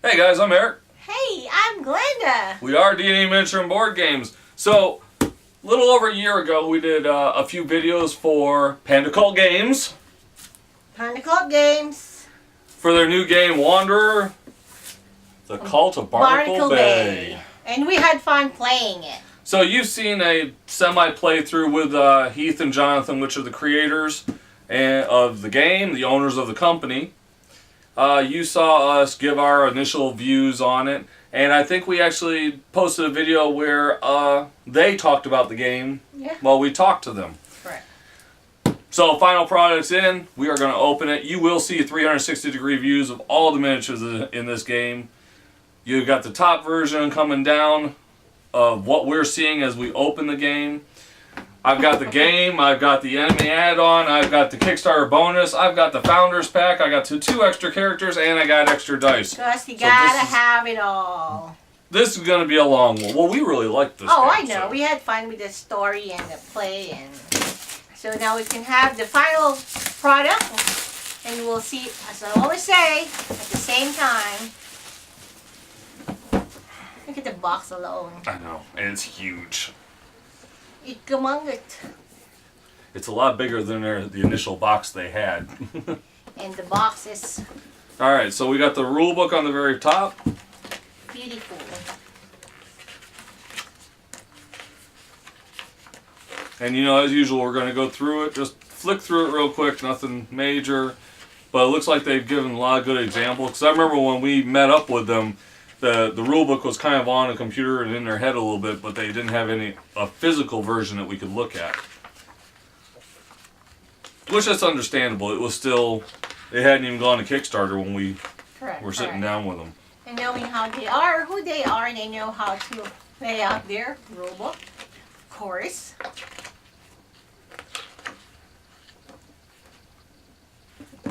Hey guys, I'm Eric. Hey, I'm Glenda. We are D&D Miniature and Board Games. So, a little over a year ago, we did a few videos for Panda Games. Barnacle Games. For their new game, Wanderer, The Cult of Barnacle Bay. And we had fun playing it. So you've seen a semi-playthrough with Heath and Jonathan, which are the creators of the game, the owners of the company. You saw us give our initial views on it, and I think we actually posted a video where they talked about the game while we talked to them. Correct. So final product's in. We are going to open it. You will see 360-degree views of all the miniatures in this game. You've got the top version coming down of what we're seeing as we open the game. I've got the game, I've got the enemy add-on, I've got the Kickstarter bonus, I've got the Founders Pack, I got two extra characters, and I got extra dice. Because you gotta have it all. This is going to be a long one. Well, we really like this game. I know. So. We had fun with the story and the play. And so now we can have the final product, and we'll see, as I always say, at the same time. Look at the box alone. I know, and it's huge. It's a lot bigger than the initial box they had. And the box is... Alright, so we got the rule book on the very top. Beautiful. And you know, as usual, we're going to go through it. Just flick through it real quick, nothing major. But it looks like they've given a lot of good examples. Because I remember when we met up with them, the rule book was kind of on a computer and in their head a little bit, but they didn't have a physical version that we could look at. Which that's understandable. It was still, they hadn't even gone to Kickstarter when we were sitting down with them. And knowing how they are, who they are, and they know how to lay out their rule book, of course.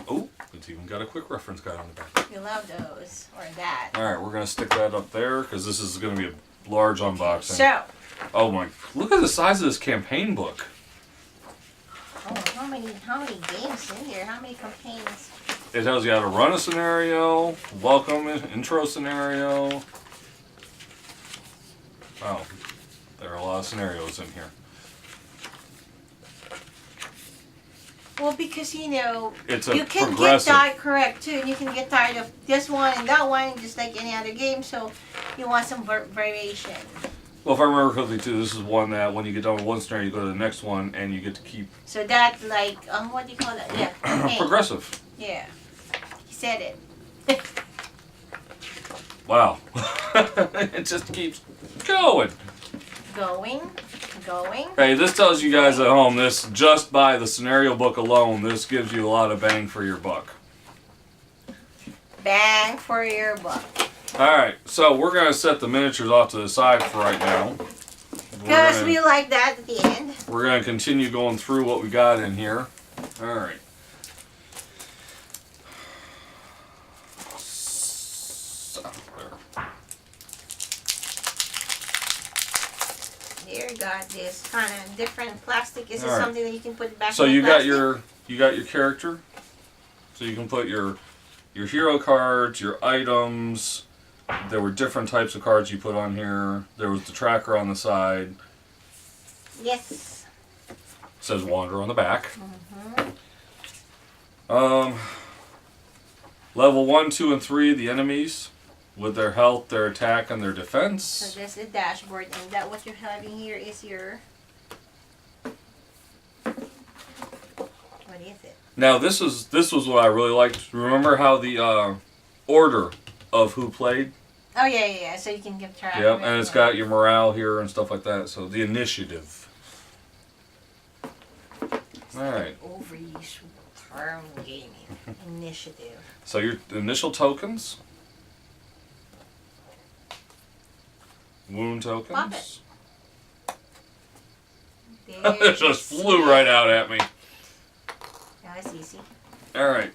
Oh, it's even got a quick reference guide on the back. You love those, or that. Alright, we're going to stick that up there, because this is going to be a large unboxing. So. Oh my, look at the size of this campaign book. Oh, how many games in here? How many campaigns? It tells you how to run a scenario, welcome intro scenario. Oh, there are a lot of scenarios in here. Well, because you know, it's you can get tired, correct too. You can get tired of this one and that one, just like any other game. So you want some variation. Well, if I remember correctly too, this is one that when you get done with one scenario, you go to the next one and you get to keep. So that's like, what do you call that? Yeah. Progressive. Yeah. He said it. Wow. It just keeps going. Going. Hey, this tells you guys at home, this just by the scenario book alone, this gives you a lot of bang for your buck. Bang for your buck. Alright, so we're going to set the miniatures off to the side for right now. Because we like that at the end. We're going to continue going through what we got in here. Alright. Here, got this kind of different plastic. Is this something that you can put back? So in you the got your character. So you can put your hero cards, your items. There were different types of cards you put on here. There was the tracker on the side. Yes. It says Wander on the back. Level 1, 2, and 3, the enemies. With their health, their attack, and their defense. So that's the dashboard, and that what you're having here is your... What is it? Now this was what I really liked. Remember how the order of who played? Oh yeah. So you can give track. Yep, and it's got your morale here and stuff like that. So the initiative. All right. Overuse term gaming initiative. So your initial tokens. Wound tokens. It just flew right out at me. Yeah, that's easy. Alright.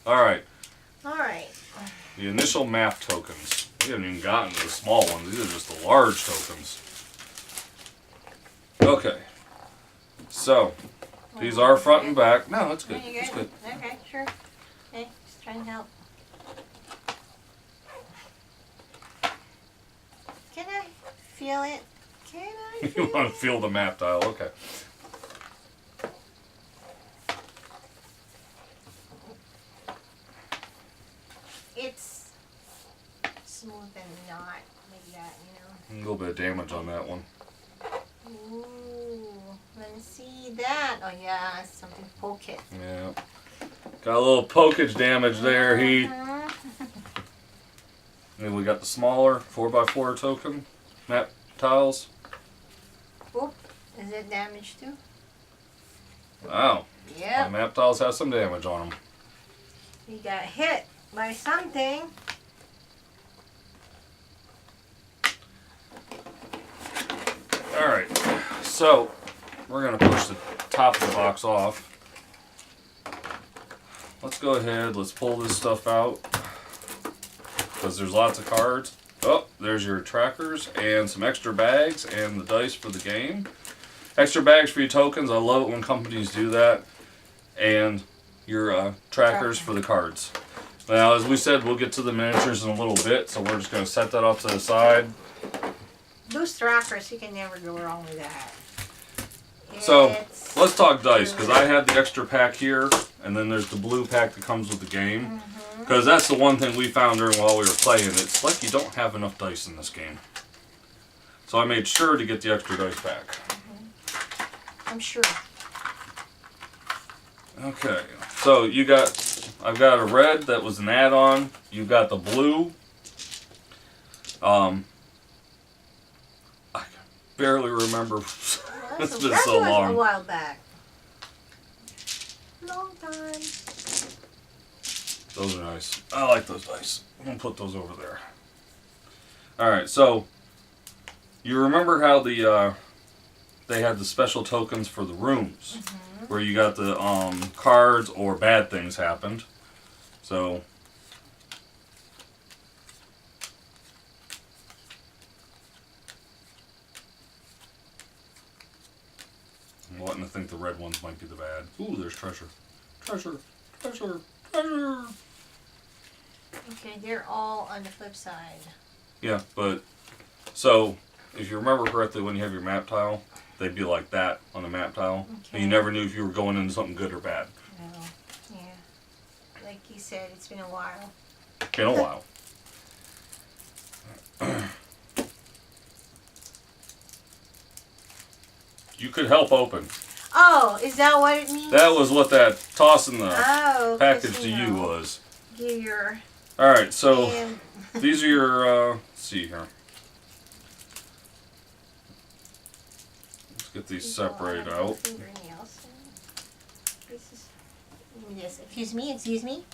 Alright. Alright. The initial map tokens. We haven't even gotten to the small ones. These are just the large tokens. Okay. So, these are front and back. No, that's good. That's good. Okay, sure. Okay, just trying to help. feel it? Can I feel You want it? to feel the map tile? Okay. It's smooth and not like that, A little bit of damage on that one. Ooh, let's see that. Oh yeah, it's something poke it. Yeah. Got a little pokage damage there, Heath. And we got the smaller 4x4 token map tiles. Oop, is it damaged too? Wow. The Yep. map tiles have some damage on them. He got hit by something. Alright, so we're going to push the top of the box off. Let's go ahead, let's pull this stuff out. Because there's lots of cards. Oh, there's your trackers and some extra bags and the dice for the game. Extra bags for your tokens. I love it when companies do that. And your trackers for the cards. Now, as we said, we'll get to the miniatures in a little bit, so we're just going to set that off to the side. Those trackers, you can never go wrong with that. So, It's let's talk dice, because I had the extra pack here, and then there's the blue pack that comes with the game. Because that's the one thing we found during while we were playing. It's like you don't have enough dice in this game. So I made sure to get the extra dice pack. I'm sure. Okay, so I've got a red that was an add-on. You got the blue. I can barely remember. It's been so That was long. a while back. Long time. Those are nice. I like those dice. I'm going to put those over there. Alright, so you remember how they had the special tokens for the rooms, where you got the cards or bad things happened. So I'm wanting to think the red ones might be the bad. Ooh, there's treasure. Treasure, treasure, treasure. Okay, they're all on the flip side. Yeah, but so if you remember correctly, when you have your map tile, they'd be like that on the map tile. Okay. And you never knew if you were going into something good or bad. No. Yeah. Like you said, it's been a while. In a while. You could help open. Oh, is that what it means? That was what that tossing the Oh, package to you was. Give your Alright, so hand. these are your, let's see here. Let's get these separated out. Fingernails. This is. Yes, excuse me.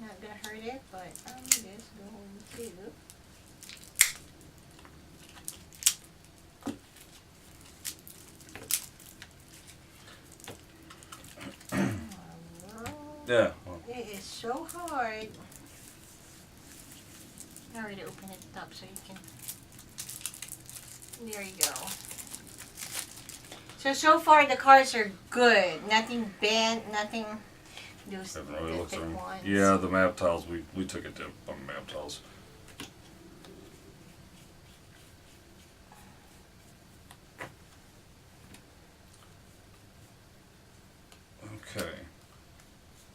Not gonna hurt it, but I'm just going to. Yeah. Well, It is so hard. I already opened it up so you can. There you go. So far the cards are good. Nothing bent, nothing. Those haven't really the looked thick through 'em. ones. Yeah, the map tiles, we took a dip on the map tiles. Okay.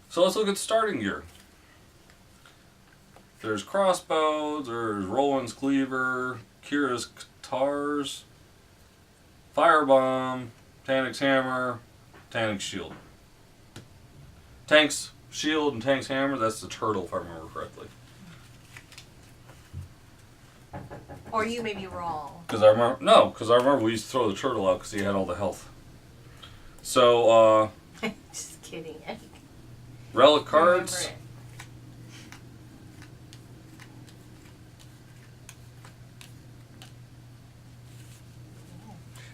So let's look at starting gear. There's crossbow, there's Roland's cleaver, Kira's guitars, firebomb, Tanik's hammer, Tanik's shield. Tank's shield and Tank's hammer, that's the turtle if I remember correctly. Or you may be wrong. Because I remember we used to throw the turtle out because he had all the health. So, Just kidding. relic cards. Remember it.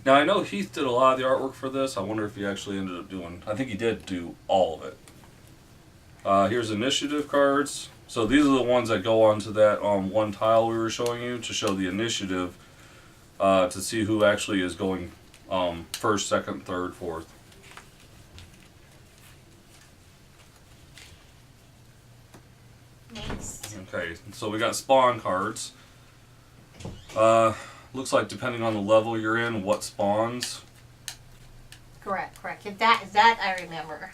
Now I know Heath did a lot of the artwork for this. I wonder if he actually ended up doing. I think he did do all of it. Here's initiative cards. So these are the ones that go onto that one tile we were showing you to show the initiative to see who actually is going first, second, third, fourth. Nice. Okay, so we got spawn cards. looks like depending on the level you're in, what spawns. Correct. That I remember.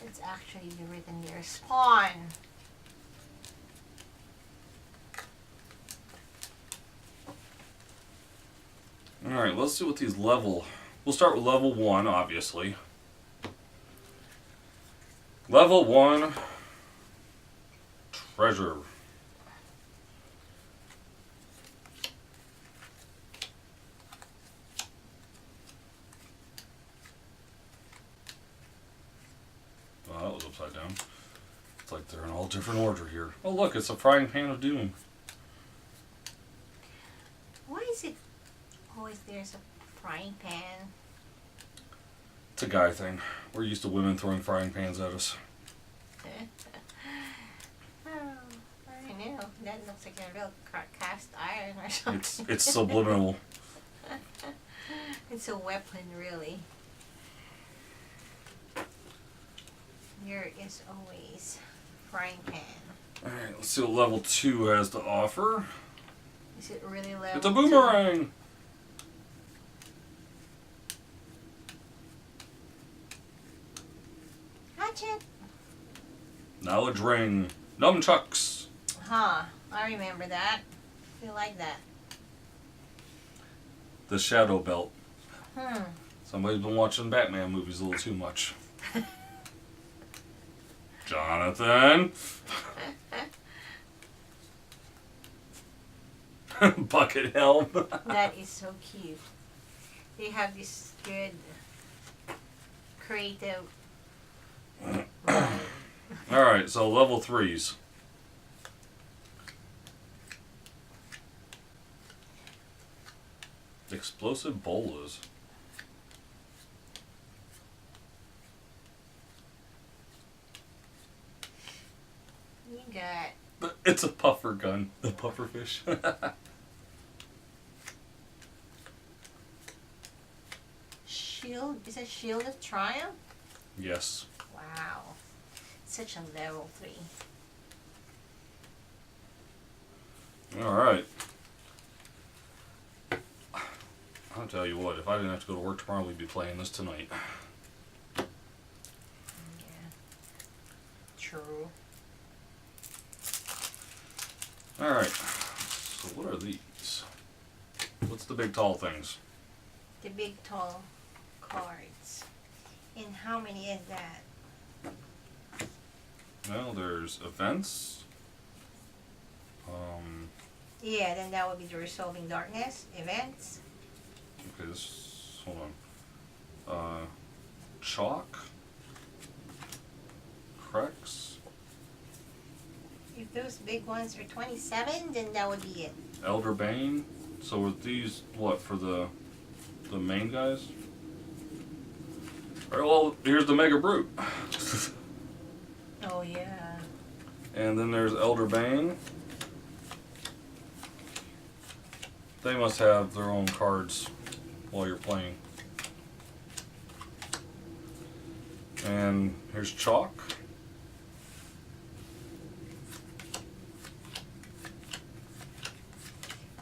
It's actually written there. Spawn. Alright, let's see what these level... We'll start with level 1, obviously. Level 1... Treasure. Oh, that was upside down. It's like they're in all different order here. Oh look, it's a frying pan of doom. Why is it always there's a frying pan? It's a guy thing. We're used to women throwing frying pans at us. Oh, I know. That looks like a real cast iron or something. It's subliminal. It's a weapon, really. There is always frying pan. Alright, let's see what level 2 has to offer. Is it really level? It's a boomerang! Hatchet. Knowledge ring. Nunchucks. Huh. I remember that. I feel like that. The shadow belt. Hmm. Somebody's been watching Batman movies a little too much. Jonathan. Bucket helm. That is so cute. They have this good creative. Alright, so level 3s. Explosive bolas. You got It's a puffer gun. The puffer fish. shield. Is it Shield of Triumph? Yes. Wow. Such a level 3. Alright. I'll tell you what, if I didn't have to go to work tomorrow, we'd be playing this tonight. Yeah. True. Alright. So what are these? What's the big tall things? The big tall cards. And how many is that? Well, there's events. Yeah, then that would be the Resolving Darkness events. Okay, this... Hold on. Chalk. Crex. If those big ones are 27, then that would be it. Elder Bane. So are these, what, for the main guys? Alright, well, here's the Mega Brute. Oh, yeah. And then there's Elder Bane. They must have their own cards while you're playing. And here's Chalk.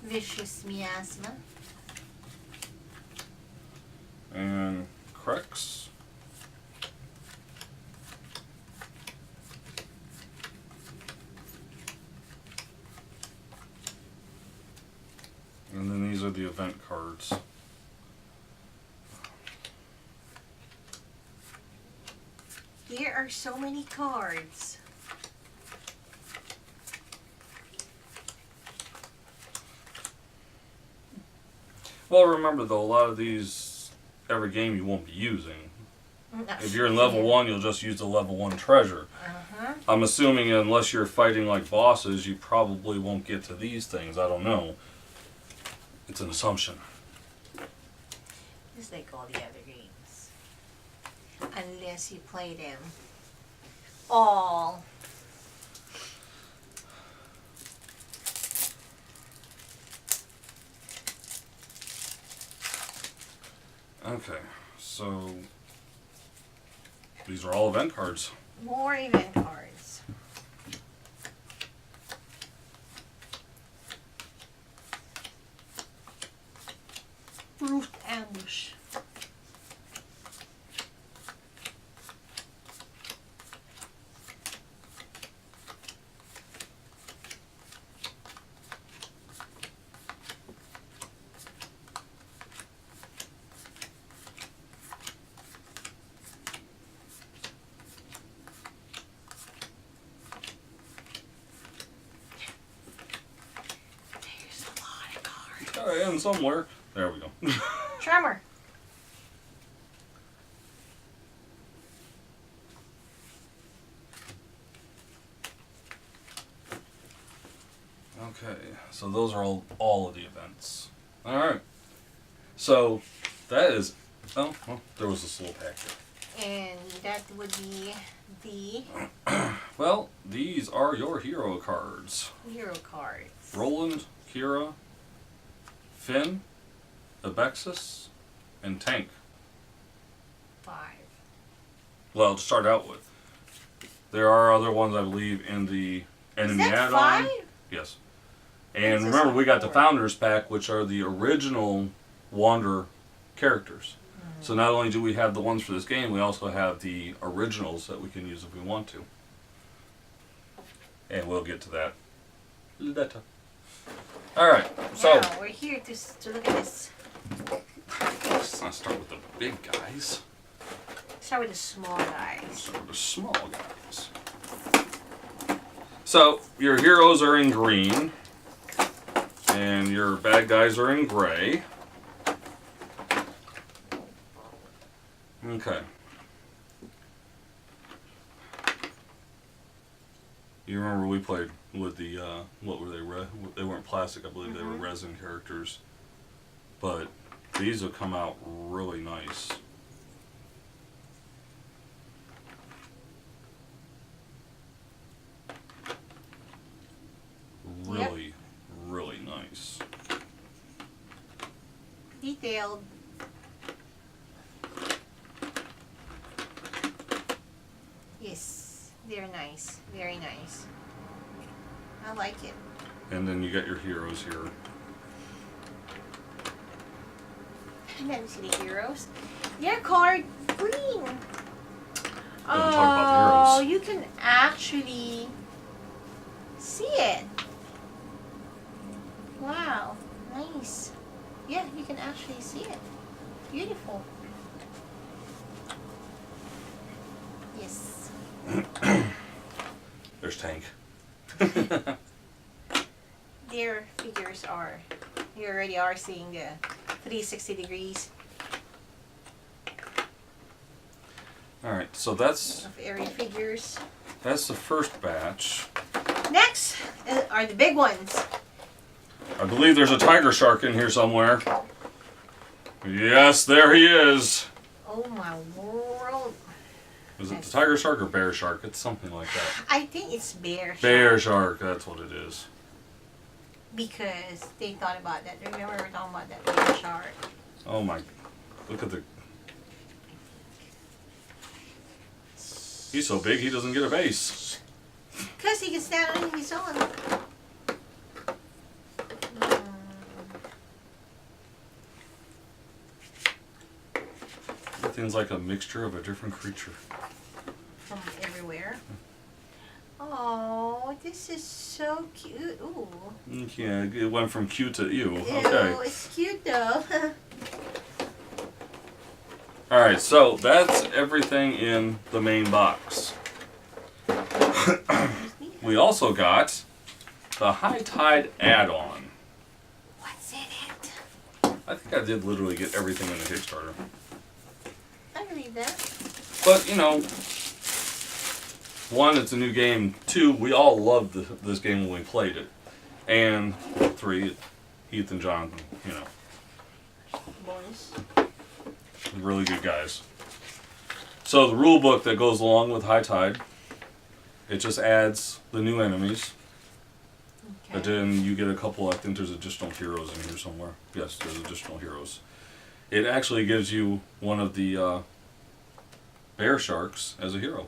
Vicious Miasma. And Crex. And then these are the event cards. There are so many cards. Well, remember though, a lot of these, every game you won't be using. If you're in level 1, you'll just use the level 1 treasure. Uh-huh. I'm assuming unless you're fighting like bosses, you probably won't get to these things. I don't know. It's an assumption. Just like all the other games. Unless you play them all. Okay, so these are all event cards. More event cards. in somewhere. There we go. Tremor. Okay, so those are all of the events. Alright. So, that is... Oh, well, there was this little pack here. And that would be the Well, these are your hero cards. hero cards. Roland, Kira, Finn, Abexis, and Tank. 5. Well, to start out with. There are other ones, I believe, in the enemy Is that add-on. 5? Yes. And What's this remember, we got the for? Founders Pack, which are the original Wander characters. So not only do we have the ones for this game, we also have the originals that we can use if we want to. And we'll get to that later. Alright, so Now, we're here to look at this. let's start with the big guys. Start with the small guys. Start with the small guys. So, your heroes are in green, and your bad guys are in gray. Okay. You remember we played with the, what were they? They weren't plastic, I believe they were resin characters. But these have come out really nice. Really, really nice. Detailed. Yes, they're nice. Very nice. I like it. And then you got your heroes here. And then we see the heroes. They're colored green. Talk about the heroes. You can actually see it. Wow, nice. Yeah, you can actually see it. Beautiful. Yes. There's Tank. Their figures are, you already are seeing the 360 degrees Alright, so that's of area figures. the first batch. Next are the big ones. I believe there's a tiger shark in here somewhere. Yes, there he is. Oh my world. Is it the tiger shark or bear shark? It's something like that. I think it's bear shark. Bear shark, that's what it is. Because they thought about that. Remember we were talking about that bear shark. Oh my, look at the... He's so big he doesn't get a base. Because he can stand on his own. Everything's like a mixture of a different creature. From everywhere. Oh, this is so cute. Ooh. Yeah, it went from cute to ew. Ew, Okay. it's cute though. Alright, so that's everything in the main box. We also got the High Tide add-on. What's in it? I think I did literally get everything in the Kickstarter. I read that. But, you know, one, it's a new game. Two, we all loved this game when we played it. And three, Heath and Jonathan, you know, Bonus. really good guys. So the rule book that goes along with High Tide, it just adds the new enemies. But then you get a couple, I think there's additional heroes in here somewhere. Yes, there's additional heroes. It actually gives you one of the bear sharks as a hero.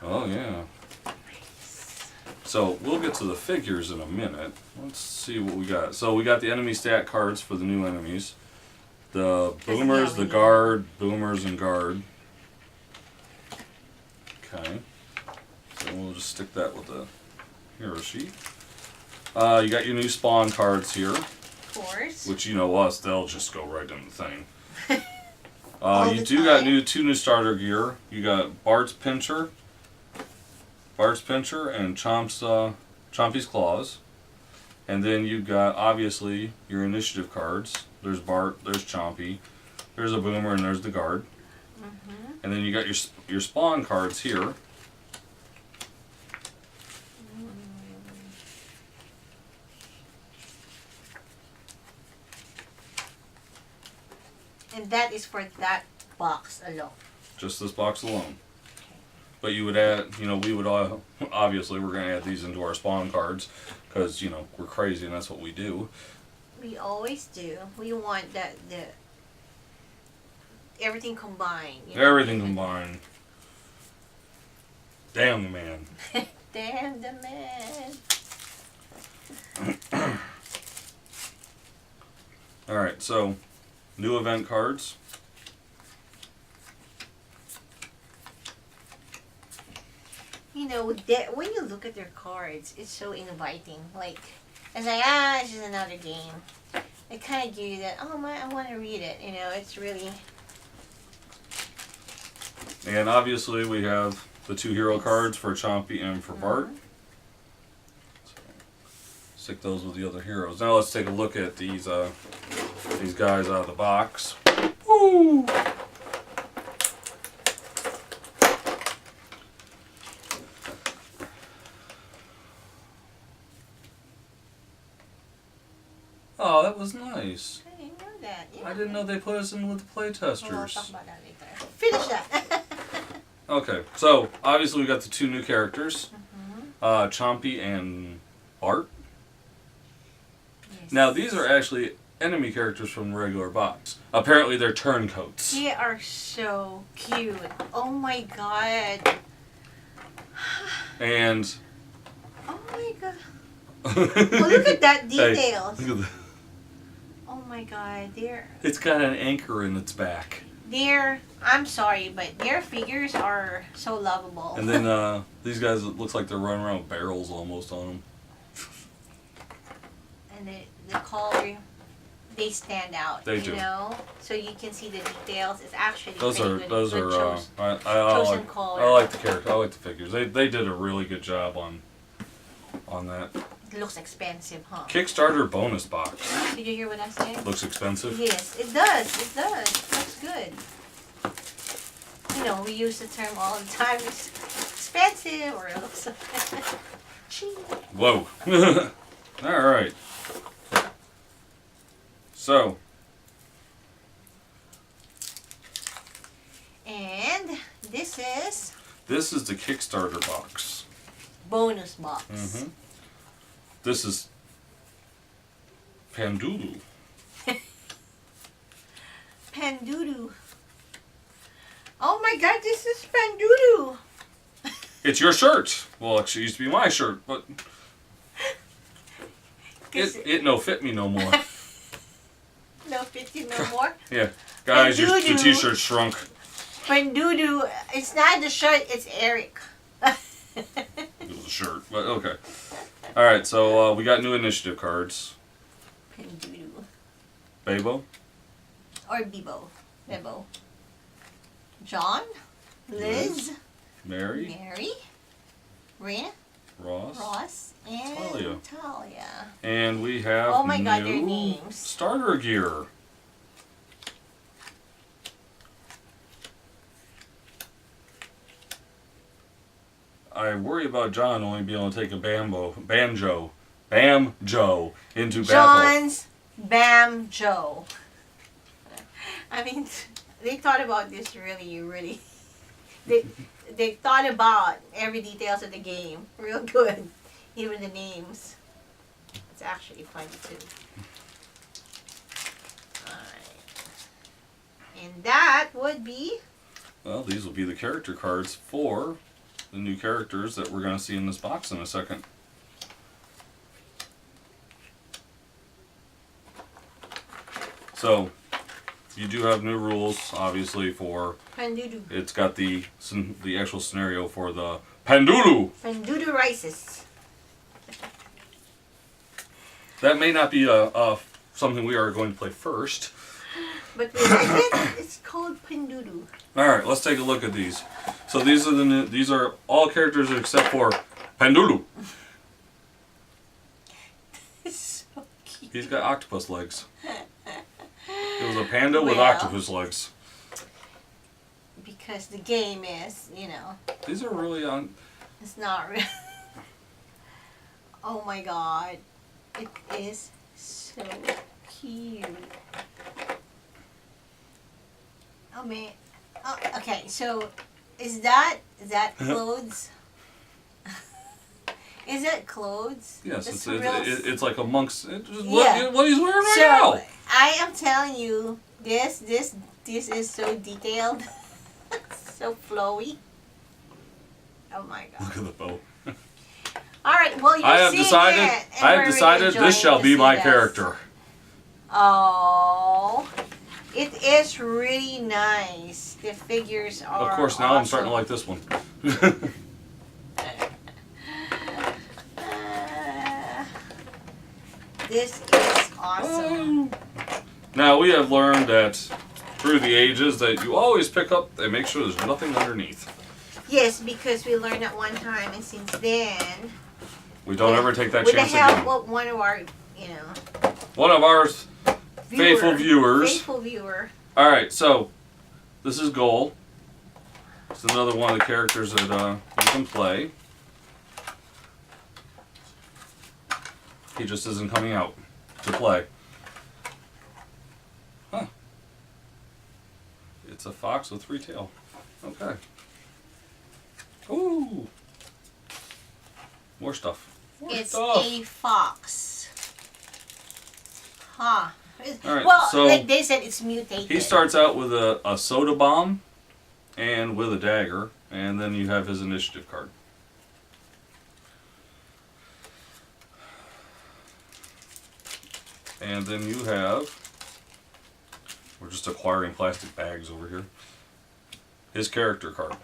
Oh yeah. So we'll get to the figures in a minute. Let's see what we got. So we got the enemy stat cards for the new enemies. The boomers, the guard, boomers, and guard. Okay. So we'll just stick that with the hero sheet. You got your new spawn cards here. Of course. Which, you know us, they'll just go right in the thing. You the do got time. two new starter gear. You got Bart's Pincher, and Chompy's Claws. And then you've got, obviously, your initiative cards. There's Bart, there's Chompy, there's a Boomer, and there's the guard. Mm-hmm. And then you got your spawn cards here. And that is for that box alone. Just this box alone. But you would add, we would obviously we're going to add these into our spawn cards because, we're crazy and that's what we do. We always do. We want the everything combined. Everything combined. Damn the man. Damn the man. Alright, so new event cards. When you look at their cards, it's so inviting. Like, it's like, it's just another game. It kind of gives you that, oh my, I want to read it. It's really... And obviously we have the 2 hero cards for Chompy and for Bart. So, stick those with the other heroes. Now let's take a look at these guys out of the box. Woo! Oh, that was nice. I didn't know that. Yeah. I didn't know they put us in with the playtesters. We'll talk about that later. Finish that. Okay, so obviously we got the 2 new characters, Chompy and Bart. Yes. Now these are actually enemy characters from the regular box. Apparently they're turncoats. They are so cute. Oh my god. And Oh my god. Oh, look at that details. Hey, look at Oh my god, it's got an anchor in its back. I'm sorry, but their figures are so lovable. And then these guys, it looks like they're running around with barrels almost on them. And the color, they stand out. They do. So you can see the details. It's actually Those pretty are good. those good are choice. I chosen like color. I like the character. I like the figures. They did a really good job on that. It looks expensive, huh? Kickstarter bonus box. Did you hear what I said? Looks expensive. Yes, it does. It does. Looks good. We use the term all the time. It's expensive or it looks cheap. Whoa. All right. So. And this is the Kickstarter box. bonus box. Mm-hmm. This is Pandulu. Pandoodoo. Oh my god, this is Pandoodoo. It's your shirt. Well, it used to be my shirt, but it no fit me no more. No fit you no more. Yeah, guys, the Pandoodoo. t-shirt shrunk. Pandoodoo. It's not the shirt. It's Eric. It was a shirt, but okay. All right, so we got new initiative cards. Pandoodoo. Babo. Or Bebo. John. Liz. Mary. Rhea. Ross. And Talia. And we have Oh my god, their new names. starter gear. I worry about John only being able to take a banjo into battle. John's Banjo. I mean, they thought about this really. They thought about every details of the game real good, even the names. It's actually fun too. Alright. And that would be... Well, these will be the character cards for the new characters that we're going to see in this box in a second. So, you do have new rules, obviously, for... Pandoodoo. It's got the actual scenario for the Pandulu. Pandoodoo Rices. That may not be something we are going to play first. But it's called Pandoodoo. All right, let's take a look at these. So these are all characters except for Pandulu. It's He's got octopus legs. It was a panda with Well. octopus legs. Because the game is, you know, These are really on. it's not real. Oh my god. It is so cute. Oh man. Oh, okay, so is that clothes? Is it clothes? Yes, It's it's like a monk's. Yeah. What he's wearing right So now. I am telling you, this is so detailed, so flowy. Oh my god! Look at the bow. All right, well you're I have seeing decided. it, and I we're have really decided enjoying this shall to be see my this. character. Oh, it is really nice. The figures are. Of course, now I'm starting to like this one. This is awesome. Now we have learned that through the ages that you always pick up and make sure there's nothing underneath. Yes, because we learned at one time, and since then, We don't ever take that with the chance help again. of one of our, you know, One of our faithful viewers. faithful viewer. All right, so this is Goal. It's another one of the characters that you can play. He just isn't coming out to play. Huh. It's a fox with 3 tails. Okay. Ooh. More stuff. More It's stuff. a fox. Huh. All right, Well, so like they said, it's mutated. he starts out with a soda bomb and with a dagger, and then you have his initiative card. And then you have, we're just acquiring plastic bags over here, his character card.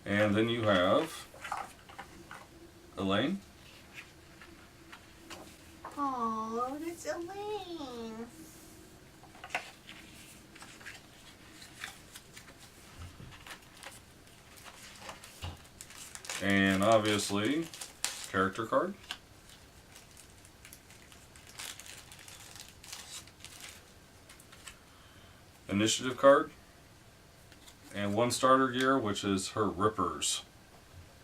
And then you have Elaine. Oh, that's Elaine. And obviously, character card. Initiative card. And 1 starter gear, which is her rippers.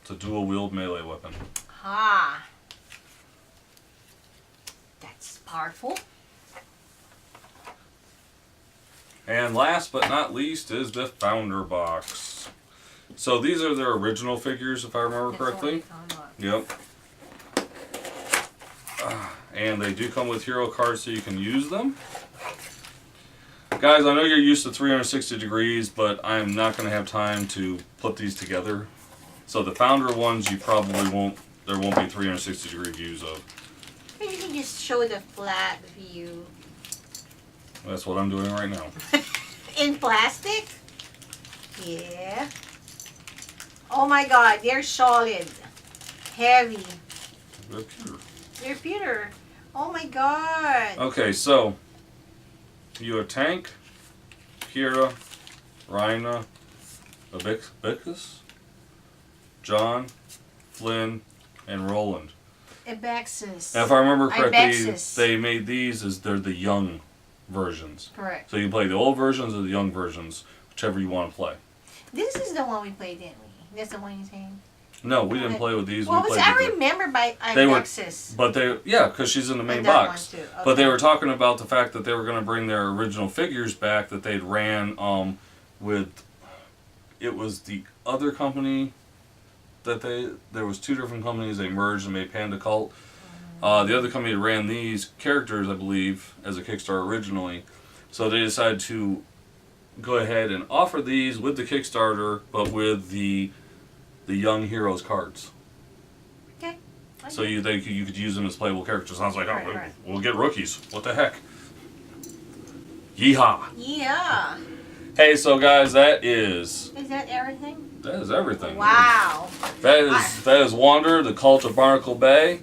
It's a dual wield melee weapon. Ah. That's powerful. And last but not least is the founder box. So these are their original figures, if I remember correctly. Yep. And they do come with hero cards so you can use them. Guys, I know you're used to 360 degrees, but I'm not going to have time to put these together. So the founder ones, you probably won't, there won't be 360 degree views of. Maybe you can just show the flat view. That's what I'm doing right now. In plastic? Yeah. Oh my god, they're solid. Heavy. They're pewter. They're pewter. Oh my god. Okay, so you have Tank, Kira, Rhina, Abicus, John, Flynn, and Roland. Abexis. Now, if I remember correctly, Ibexus. they made these as they're the young versions. Correct. So you can play the old versions or the young versions, whichever you want to play. This is the one we played, didn't we? That's the one you're saying? No, we didn't play with these. Well, we played I with the, remember by They were- Ibexis. but they, yeah, because she's in the main And that box. one too, But they okay. were talking about the fact that they were going to bring their original figures back that they'd ran with. It was the other company that there was 2 different companies. They merged and made Panda Cult. The other company ran these characters, I believe, as a Kickstarter originally. So they decided to go ahead and offer these with the Kickstarter, but with the Young Heroes cards. Okay. So you could use them as playable characters. I was like, oh, Right. we'll get rookies. What the heck? Yeehaw! Yeah. Hey, so guys, that is Is that everything? everything. Wow. That is Wander, the Cult of Barnacle Bay.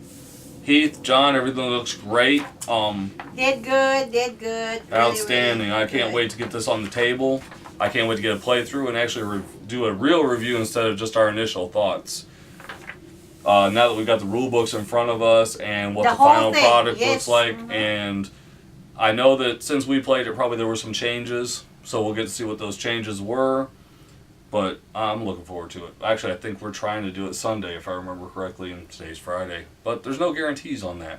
Heath, John, everything looks great. Did good. Really, Outstanding. really I can't good. wait to get this on the table. I can't wait to get a playthrough and actually do a real review instead of just our initial thoughts. Now that we've got the rule books in front of us and what The the whole final thing, product yes. looks like, Mhm. and I know that since we played it, probably there were some changes, so we'll get to see what those changes were. But I'm looking forward to it. Actually, I think we're trying to do it Sunday, if I remember correctly, and today's Friday. But there's no guarantees on that.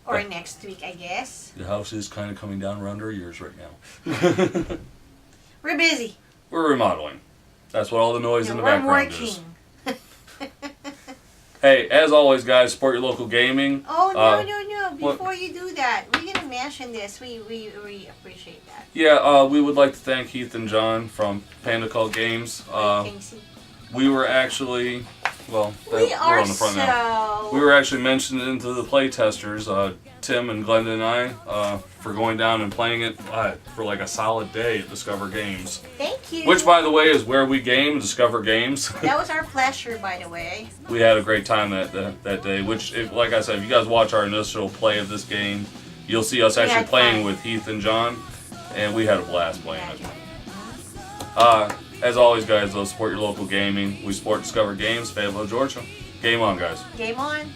Or next week, I guess. The house is kind of coming down around our ears right now. We're busy. We're remodeling. That's what all the noise in the We're background working. is. Hey, as always, guys, support your local gaming. Oh, no. what- Before you do that, we're going to mention this. We appreciate that. Yeah, we would like to thank Heath and John from Panda Games. Casey. We were actually, well, We we're are on the front now. We were actually mentioned into the playtesters, Tim and Glenda and I, for going down and playing it for like a solid day at Discover Games. Thank you. Which, by the way, is where we game, Discover Games. That was our pleasure, by the way. We had a great time that day, which, like I said, if you guys watch our initial play of this game, you'll see us We actually had playing fun. with Heath and John, and we had a blast playing it. As always, guys, though, support your local gaming. We support Discover Games, Fayetteville, Georgia. Game on, guys. Game on.